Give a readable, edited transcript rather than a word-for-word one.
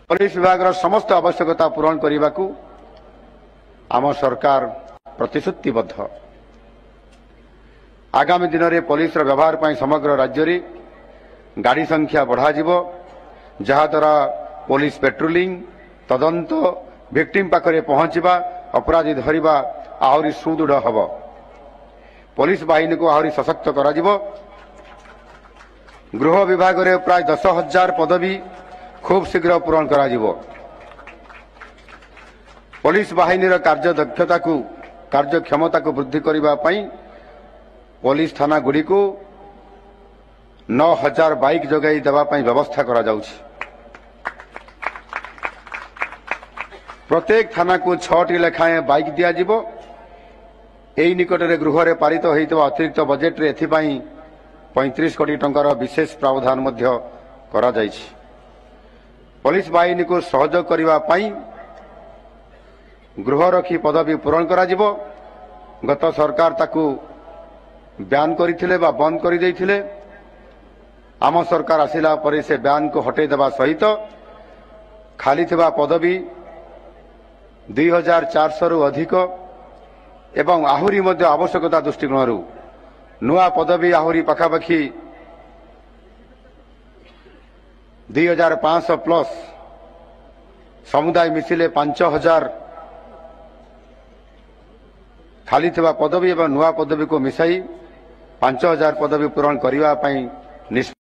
Police विभाग समस्त आवश्यकता पूरण करने को आम सरकार प्रतिश्रुतिबद्ध। आगामी दिन में पुलिस व्यवहार पर समग्र राज्य में गाड़ी संख्या बढ़ा जहाद्वारा पुलिस पेट्रोलिंग तदंत विक्टिम पाखरे पहुंचवा अपराधी धरिबा आहरी सुदृढ़ हब। पुलिस बाहिनी को आहरी सशक्त करा जिवो। गृह विभाग में प्राय 10,000 पदवी खूब शीघ्र पूरण करा जिवो। पुलिस बाहिनी कार्य दक्षता को कार्य क्षमता को वृद्धि करने पाई पुलिस थाना गुड़ी को 9,000 बाइक जगाई देवाई व्यवस्था करा जाउछि। प्रत्येक थाना को 6टी लेखाएं बाइक दिया जिवो। एई निकटरे गृह रे पारित होइतबा अतिरिक्त बजेट रे एथिपाई 35 कोटी टंकार विशेष प्रावधान मध्य करा जाइछि। पुलिस बाहिनी को सहयोग करने पाई गृहरक्षी पदवी पूरण करा जिवो। गत सरकार ताकू ब्यान करथिले बा बंद कर देथिले। आम सरकार आसिला परे से ब्यान को हटे देवा सहित खाली थिबा पदवी 2,400 रु अधिक एवं आहुरी मध्य आवश्यकता दृष्टिकोण नुआ पदवी आहुरी पखापाखि 2,500 प्लस समुदाय मिसिले 5,000 खाली थिबा पदवी एवं नुआ पदवी को मिसाई 5,000 पदवी पूरण करने